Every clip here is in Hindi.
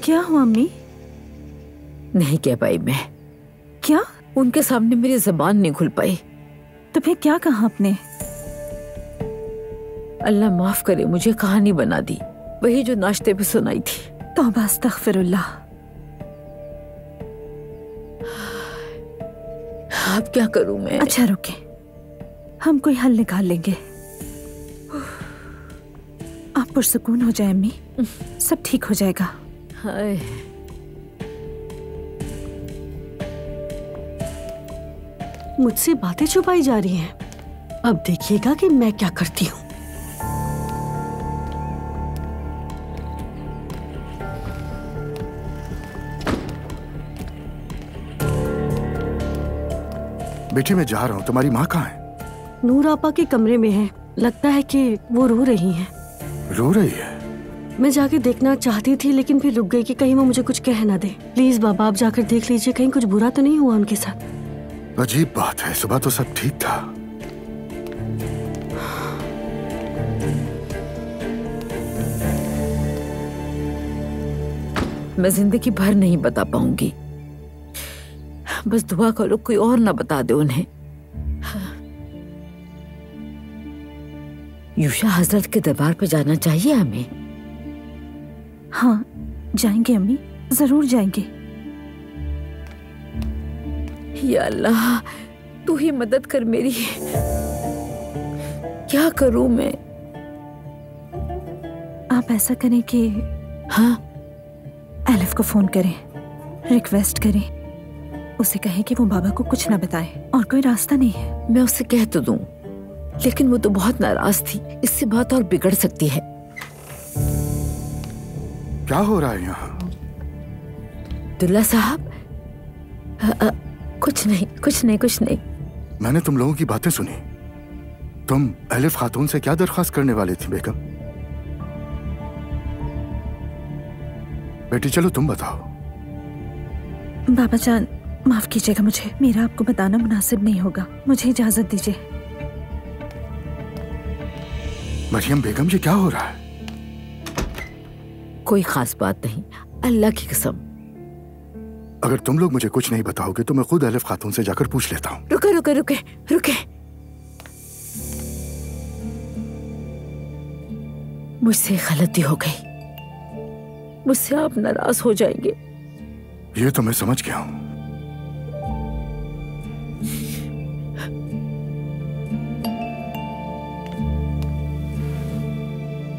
क्या हुआ अम्मी? नहीं कह पाई मैं। क्या? उनके सामने मेरी जुबान नहीं खुल पाई। तो फिर क्या कहा आपने? अल्लाह माफ करे, मुझे कहानी बना दी, वही जो नाश्ते पे सुनाई थी। तौबा अस्तगफिरुल्लाह। अब क्या करूं मैं? अच्छा रुके, हम कोई हल निकाल लेंगे। आप पुरसुकून हो जाए अम्मी, सब ठीक हो जाएगा। हाय, मुझसे बातें छुपाई जा रही हैं। अब देखिएगा कि मैं क्या करती हूँ। बेटी मैं जा रहा हूँ, तुम्हारी माँ कहाँ है? नूर आपा के कमरे में है, लगता है कि वो रो रही हैं। रो रही है? मैं जाके देखना चाहती थी लेकिन फिर रुक गई कि कहीं वो मुझे कुछ कह ना दे। प्लीज बाबा आप जाकर देख लीजिए, कहीं कुछ बुरा तो नहीं हुआ उनके साथ। अजीब बात है, सुबह तो सब ठीक था। मैं जिंदगी भर नहीं बता पाऊंगी, बस दुआ करो कोई और ना बता दे उन्हें। यूशा हजरत के दरबार पे जाना चाहिए हमें। हाँ जाएंगे अम्मी, जरूर जाएंगे। या अल्लाह तू ही मदद कर मेरी। क्या करूं मैं? आप ऐसा करें कि हाँ, एलिफ को फोन करें, रिक्वेस्ट करें, उसे कहें कि वो बाबा को कुछ ना बताए और कोई रास्ता नहीं है। मैं उसे कह तो दूं, लेकिन वो तो बहुत नाराज थी, इससे बात और बिगड़ सकती है। क्या हो रहा है यहाँ? दुल्ला साहब, कुछ नहीं कुछ नहीं कुछ नहीं। मैंने तुम लोगों की बातें सुनी। तुम एलिफ खातून से क्या दरख्वास्त करने वाली थी बेगम? बेटी चलो तुम बताओ। बाबा जान माफ कीजिएगा, मुझे मेरा आपको बताना मुनासिब नहीं होगा, मुझे इजाजत दीजिए। मरियम बेगम ये क्या हो रहा है? कोई खास बात नहीं, अल्लाह की कसम। अगर तुम लोग मुझे कुछ नहीं बताओगे तो मैं खुद एलिफ खातून से जाकर पूछ लेता हूँ। रुके रुके रुके रुके, मुझसे गलती हो गई, मुझसे आप नाराज हो जाएंगे। ये तो मैं समझ गया हूँ।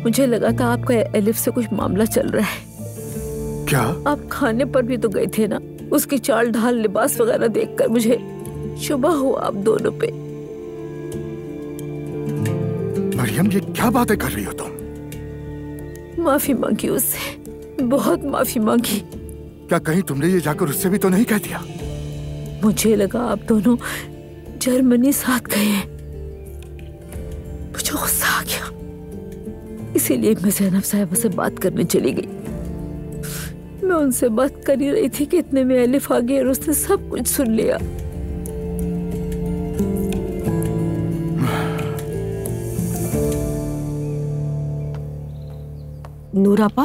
मुझे लगा था आपका एलिफ से कुछ मामला चल रहा है। क्या? आप खाने पर भी तो गए थे ना, उसकी चाल ढाल लिबास वगैरह देखकर मुझे शुबह हुआ आप दोनों पे। मरियम ये क्या बातें कर रही हो तुम? माफी मांगी उससे, बहुत माफी मांगी। क्या कहीं तुमने ये जाकर उससे भी तो नहीं कह दिया? मुझे लगा आप दोनों जर्मनी साथ गए हैं, मुझे गुस्सा आ गया, इसीलिए मैं ज़ैनब साहिबा से बात करने चली गई। मैं उनसे बात कर ही रही थी कि इतने में एलिफ आ गई और उसने सब कुछ सुन लिया। नूर आपा,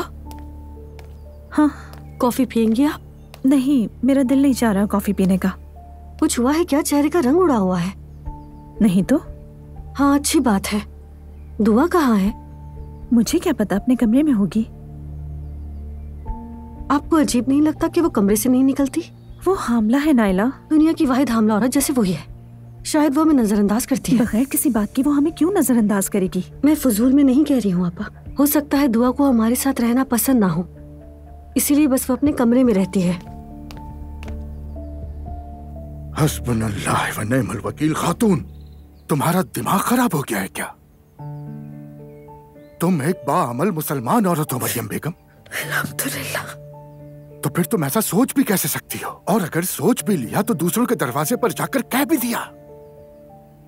हाँ कॉफी पियेंगी आप? नहीं, मेरा दिल नहीं चाह रहा कॉफी पीने का। कुछ हुआ है क्या? चेहरे का रंग उड़ा हुआ है। नहीं तो। हाँ अच्छी बात है। दुआ कहाँ है? मुझे क्या पता, अपने कमरे में होगी। आपको अजीब नहीं लगता कि वो कमरे से नहीं निकलती? वो हामला है नाइला, दुनिया की वाहिद हामला औरत जैसे वही है। शायद वो हमें नजरअंदाज करती है। बगैर किसी बात की वो हमें क्यों नजरअंदाज करेगी? मैं फजूल में नहीं कह रही हूँ आपा, हो सकता है दुआ को हमारे साथ रहना पसंद ना हो, इसीलिए बस वो अपने कमरे में रहती है। हस्बुनल्लाह व निअमल वकील। खातून तुम्हारा दिमाग खराब हो गया है क्या? तुम एक बाअमल मुसलमान औरत हो मरियम बेगम। अल्हम्दुलिल्लाह। तो फिर तुम ऐसा सोच भी कैसे सकती हो? और अगर सोच भी लिया तो दूसरों के दरवाजे पर जाकर कह भी दिया।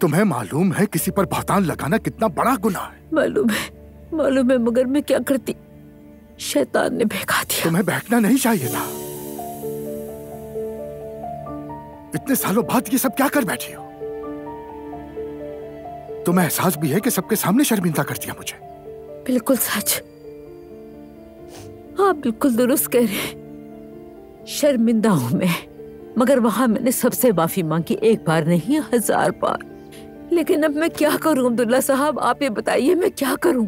तुम्हें मालूम है किसी पर बहतान लगाना कितना बड़ा गुनाह है? मालूम है, मगर मैं क्या करती, शैतान ने बहका दिया। तुम्हें बहकना नहीं चाहिए था। इतने सालों बाद ये सब क्या कर बैठी हो? तुम्हें एहसास भी है कि सबके सामने शर्मिंदा कर दिया मुझे। बिल्कुल सच, आप बिल्कुल दुरुस्त कह रहे हैं। शर्मिंदा हूं मैं, मगर वहां मैंने सबसे माफी मांगी, एक बार नहीं 1000 बार। लेकिन अब मैं क्या करूं अब्दुल्ला साहब, आप ये बताइए मैं क्या करूं?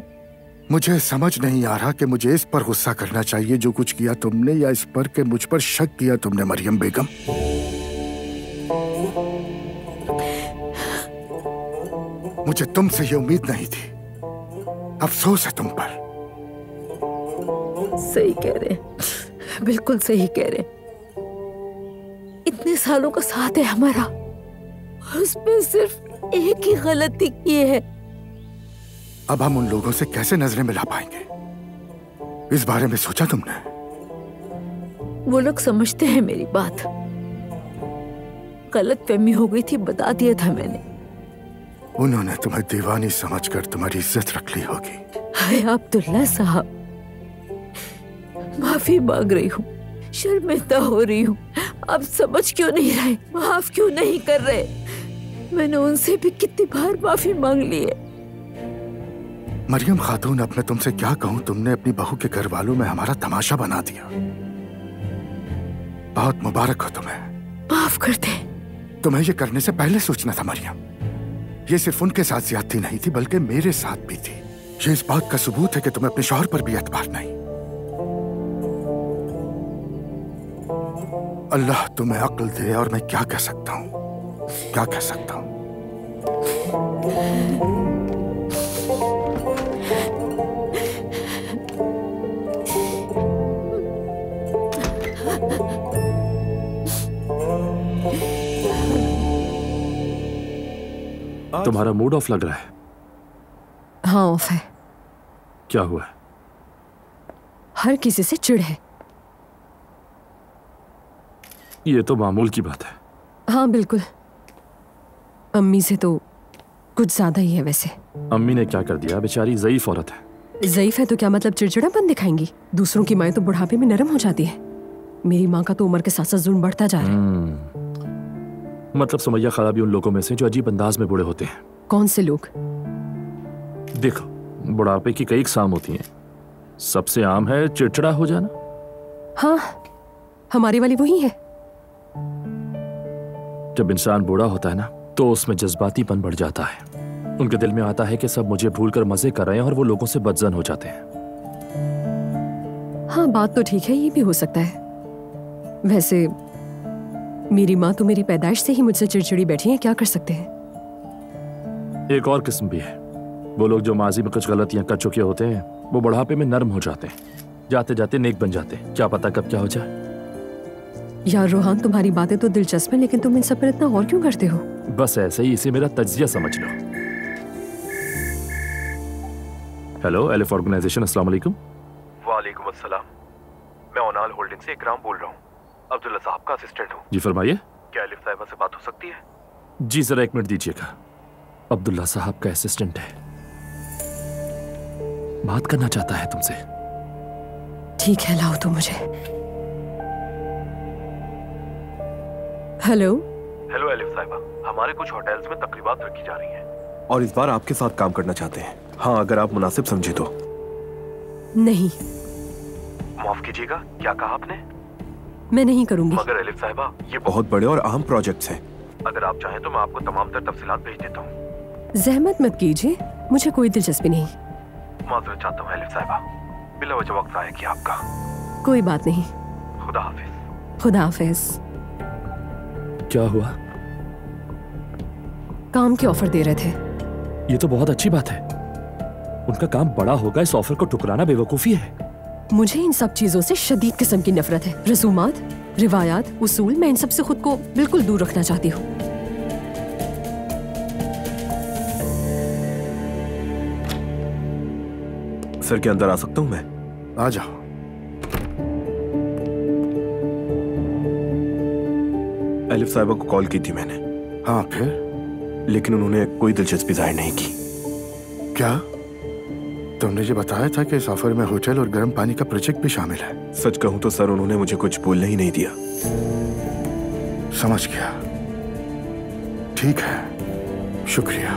मुझे समझ नहीं आ रहा कि मुझे इस पर गुस्सा करना चाहिए जो कुछ किया तुमने, या इस पर कि मुझ पर शक किया तुमने मरियम बेगम। मुझे तुमसे ये उम्मीद नहीं थी। अफसोस है तुम पर। सही कह रहे, बिल्कुल सही कह रहे। इतने सालों का साथ है हमारा, उसमें सिर्फ एक ही गलती की है। अब हम उन लोगों से कैसे नजरें मिला पाएंगे, इस बारे में सोचा तुमने? वो लोग समझते हैं मेरी बात। गलतफहमी हो गई थी, बता दिया था मैंने। उन्होंने तुम्हें दीवानी समझकर तुम्हारी इज्जत रख ली होगी। हाय अब्दुल्ला साहब, माफी मांग रही हूँ, शर्मिंदा हो रही हूँ। आप समझ क्यों नहीं रहे, माफ क्यों नहीं कर रहे? मैंने उनसे भी कितनी बार माफी मांग ली है। मरियम खातून, अब मैं तुमसे क्या कहूँ, तुमने अपनी बहू के घर वालों में हमारा तमाशा बना दिया। बहुत मुबारक हो तुम्हें। माफ कर दे। तुम्हें ये करने से पहले सोचना था मरियम। ये सिर्फ उनके साथ ज्यादती नहीं थी, बल्कि मेरे साथ भी थी। ये इस बात का सबूत है कि तुम्हें अपने शौहर पर भी एतबार नहीं। अल्लाह तुम्हें अक्ल दे, और मैं क्या कह सकता हूँ, क्या कह सकता हूँ। तुम्हारा मूड ऑफ लग रहा है। हाँ ऑफ है। क्या हुआ? हर किसी से चिढ़ है। ये तो मामूल की बात है। हाँ बिल्कुल, अम्मी से तो कुछ ज्यादा ही है। वैसे अम्मी ने क्या कर दिया? बेचारी ज़ईफ औरत है। ज़ईफ है तो क्या मतलब चिड़चिड़ापन दिखाएंगी? दूसरों की माएं तो बुढ़ापे में नरम हो जाती है। मेरी माँ का तो उम्र के साथ साथ जुल्म बढ़ता जा रहा है। मतलब सुमैया खाला भी उन लोगों में से जो अजीब अंदाज में बूढ़े होते हैं। कौन से लोग? देखो, बुढ़ापे की कई इकसाम होती हैं। सबसे आम है चिड़चिड़ा हो जाना। हाँ, हमारी वाली वही है। जब इंसान बूढ़ा होता है ना, तो उसमें जज्बातीपन बढ़ जाता है। उनके दिल में आता है कि सब मुझे भूलकर मजे कर रहे हैं, और वो लोगों से बदजन हो जाते हैं। हाँ बात तो ठीक है, ये भी हो सकता है। वैसे मेरी माँ तो मेरी पैदाइश से ही मुझसे चिड़चिड़ी बैठी है, क्या कर सकते हैं। एक और किस्म भी है, वो लोग जो माजी में कुछ गलतियां कर चुके होते हैं, वो बुढ़ापे में नर्म हो जाते हैं, जाते जाते नेक बन जाते हैं। क्या पता कब क्या हो जाए। यार रोहान, तुम्हारी बातें तो दिलचस्प हैं, लेकिन तुम इन सब पर इतना और क्यों करते हो? बस ऐसे ही, इसे मेरा तज्जिया समझ लो। हेलो एलिफ ऑर्गेनाइजेशन, अस्सलाम वालेकुम। वालेकुम अस्सलाम। मैं ओनाल होल्डिंग से इकराम बोल रहा हूँ, अब्दुल्ला साहब का असिस्टेंट हूँ। जी फरमाइए। क्या एलिफ साहिबा से बात हो सकती है? जी जरा 1 मिनट दीजिएगा। अब्दुल्ला साहब का असिस्टेंट है, बात करना चाहता है तुमसे। ठीक है, लाओ तो मुझे। हेलो। हेलो एलिफ साहिबा, हमारे कुछ होटल्स में तकरीबात रखी जा रही हैं और इस बार आपके साथ काम करना चाहते हैं। हाँ, अगर आप मुनासिब समझे तो। नहीं। माफ कीजिएगा, क्या कहा आपने? मैं नहीं करूंगी। मगर एलिफ साहिबा, ये बहुत बड़े और अहम प्रोजेक्ट्स हैं। अगर आप चाहें तो मैं आपको तमाम तर तफसीलात भेज देता हूँ। जहमत मत कीजिए, मुझे कोई दिलचस्पी नहीं। माजरत चाहता हूँ एलिफ साहिबा, बिला वजह वक्त ज़ाया किया आपका। कोई बात नहीं। खुदा हाफिज। खुदा हाफिज। क्या हुआ? काम के ऑफर दे रहे थे। ये तो बहुत अच्छी बात है। उनका काम बड़ा होगा, इस ऑफर को ठुकराना बेवकूफी है। मुझे इन सब चीजों से शदीद किस्म की नफरत है। रसूमात, रिवायात, उसूल, मैं इन सब से खुद को बिल्कुल दूर रखना चाहती हूँ। सर, के अंदर आ सकता हूँ मैं? आ जाओ। एलिफ साहिबा को कॉल की थी मैंने। हाँ फिर? लेकिन उन्होंने कोई दिलचस्पी जाहिर नहीं की। क्या तुमने ये बताया था कि इस ऑफर में होटल और गर्म पानी का प्रोजेक्ट भी शामिल है? सच कहूं तो सर, उन्होंने मुझे कुछ बोलने ही नहीं दिया। समझ गया। ठीक है, शुक्रिया।